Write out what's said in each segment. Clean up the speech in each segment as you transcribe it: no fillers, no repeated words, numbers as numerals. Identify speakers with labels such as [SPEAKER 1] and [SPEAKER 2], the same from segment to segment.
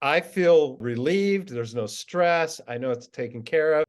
[SPEAKER 1] I feel relieved. There's no stress. I know it's taken care of.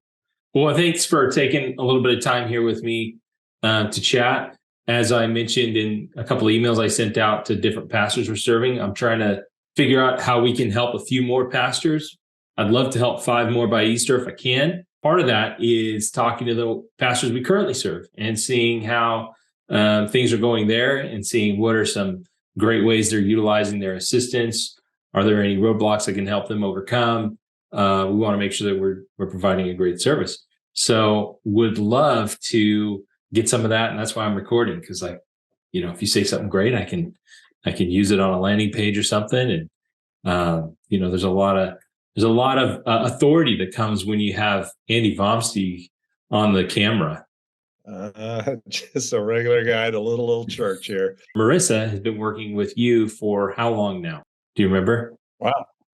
[SPEAKER 2] Well, thanks for taking a little bit of time here with me to chat. As I mentioned in a couple of emails I sent out to different pastors we're serving, I'm trying to figure out how we can help a few more pastors. I'd love to help 5 more by Easter if I can. Part of that is talking to the pastors we currently serve and seeing how things are going there and seeing what are some great ways they're utilizing their assistance. Are there any roadblocks that can help them overcome? We want to make sure that we're providing a great service. So would love to get some of that. And that's why I'm recording. Cause if you say something great, I can use it on a landing page or something. And, there's a lot of authority that comes when you have Andy VomSteeg on the camera.
[SPEAKER 1] Just a regular guy at a little church here.
[SPEAKER 2] Marissa has been working with you for how long now? Do you remember?
[SPEAKER 1] Wow.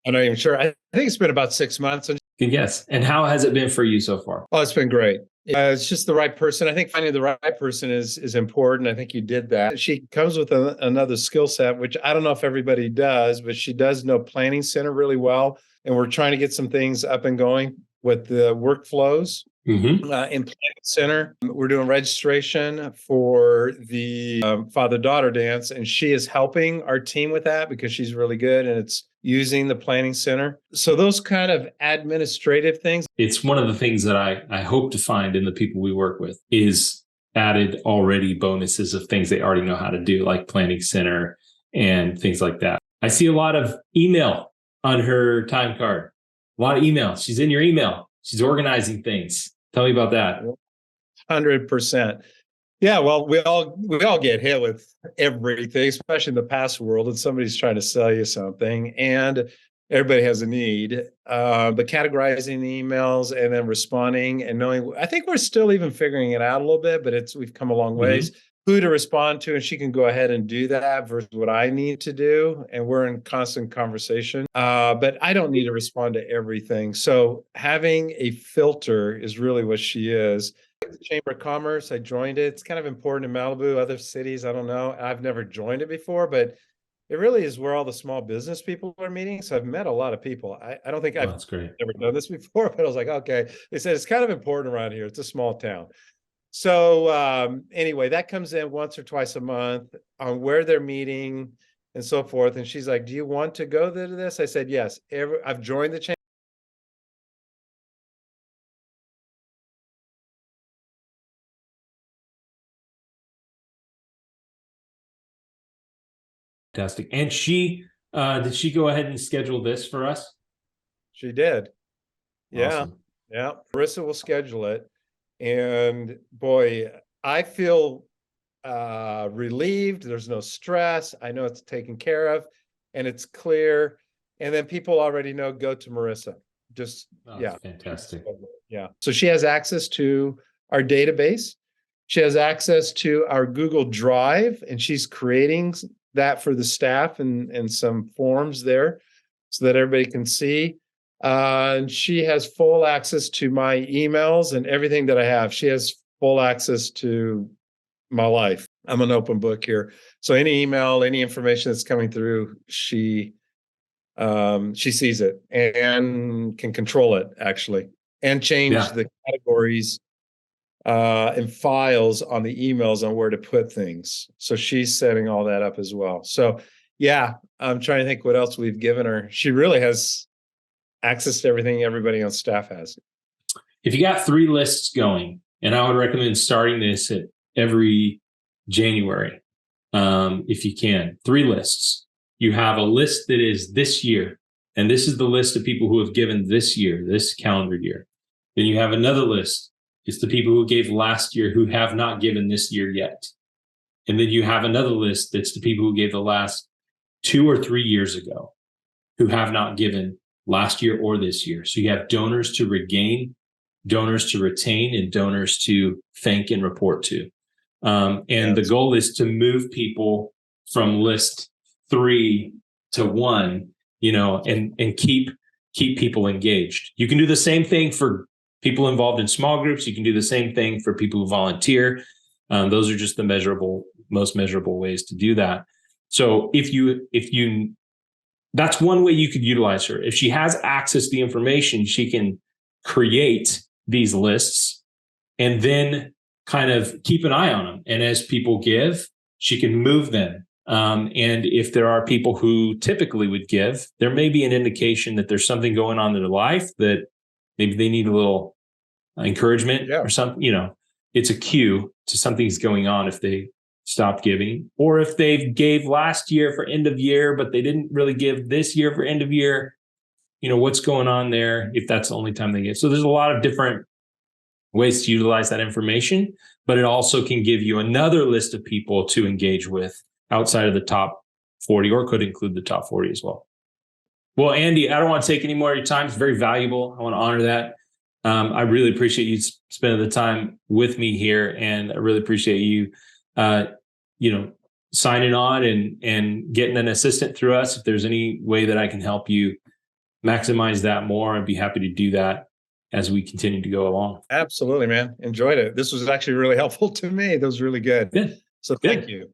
[SPEAKER 1] I'm not even sure. I think it's been about 6 months.
[SPEAKER 2] Good guess. And how has it been for you so far?
[SPEAKER 1] Oh, it's been great. It's just the right person. I think finding the right person is important. I think you did that. She comes with another skill set, which I don't know if everybody does, but she does know Planning Center really well. And we're trying to get some things up and going with the workflows. In Planning Center. We're doing registration for the father-daughter dance, and she is helping our team with that because she's really good, and it's using the Planning Center. So those kind of administrative things.
[SPEAKER 2] It's one of the things that I hope to find in the people we work with is added already bonuses of things they already know how to do, like Planning Center and things like that. I see a lot of email on her time card. A lot of email. She's in your email. She's organizing things. Tell me about that.
[SPEAKER 1] 100%. Yeah, well, we all get hit with everything, especially in the past world, and somebody's trying to sell you something, and everybody has a need. But categorizing the emails and then responding and knowing, I think we're still even figuring it out a little bit, but we've come a long ways. Who to respond to, and she can go ahead and do that versus what I need to do. And we're in constant conversation. But I don't need to respond to everything. So having a filter is really what she is. The Chamber of Commerce, I joined it. It's kind of important in Malibu, other cities, I don't know. I've never joined it before, but it really is where all the small business people are meeting. So I've met a lot of people. I don't think I've ever done this before, but I was like, okay. They said it's kind of important around here. It's a small town. So anyway, that comes in once or twice a month on where they're meeting and so forth. And she's like, do you want to go to this? I said, yes. I've joined the chamber.
[SPEAKER 2] Fantastic. And did she go ahead and schedule this for us?
[SPEAKER 1] She did. Yeah.
[SPEAKER 2] Awesome.
[SPEAKER 1] Yeah. Marissa will schedule it. And boy, I feel relieved. There's no stress. I know it's taken care of and it's clear. And then people already know, go to Marissa.
[SPEAKER 2] Fantastic.
[SPEAKER 1] Yeah. So she has access to our database. She has access to our Google Drive, and she's creating that for the staff and some forms there so that everybody can see. And she has full access to my emails and everything that I have. She has full access to my life. I'm an open book here. So any email, any information that's coming through, she sees it and can control it actually, and change the categories and files on the emails on where to put things. So she's setting all that up as well. So yeah, I'm trying to think what else we've given her. She really has access to everything everybody on staff has.
[SPEAKER 2] If you got 3 lists going, and I would recommend starting this at every January, if you can, 3 lists. You have a list that is this year, and this is the list of people who have given this year, this calendar year. Then you have another list. It's the people who gave last year who have not given this year yet. And then you have another list that's the people who gave the last 2 or 3 years ago who have not given last year or this year. So you have donors to regain, donors to retain, and donors to thank and report to. And the goal is to move people from list 3 to 1, and keep people engaged. You can do the same thing for people involved in small groups. You can do the same thing for people who volunteer. Those are just the most measurable ways to do that. So if you that's one way you could utilize her. If she has access to the information, she can create these lists and then kind of keep an eye on them. And as people give, she can move them. And if there are people who typically would give, there may be an indication that there's something going on in their life that maybe they need a little encouragement or something. You know, it's a cue to something's going on if they stopped giving, or if they gave last year for end of year, but they didn't really give this year for end of year. You know, what's going on there if that's the only time they give. So there's a lot of different ways to utilize that information, but it also can give you another list of people to engage with outside of the top 40, or could include the top 40 as well. Well, Andy, I don't want to take any more of your time. It's very valuable. I want to honor that. I really appreciate you spending the time with me here, and I really appreciate you, signing on and getting an assistant through us. If there's any way that I can help you maximize that more, I'd be happy to do that as we continue to go along.
[SPEAKER 1] Absolutely, man. Enjoyed it. This was actually really helpful to me. That was really good.
[SPEAKER 2] Good.
[SPEAKER 1] So thank you.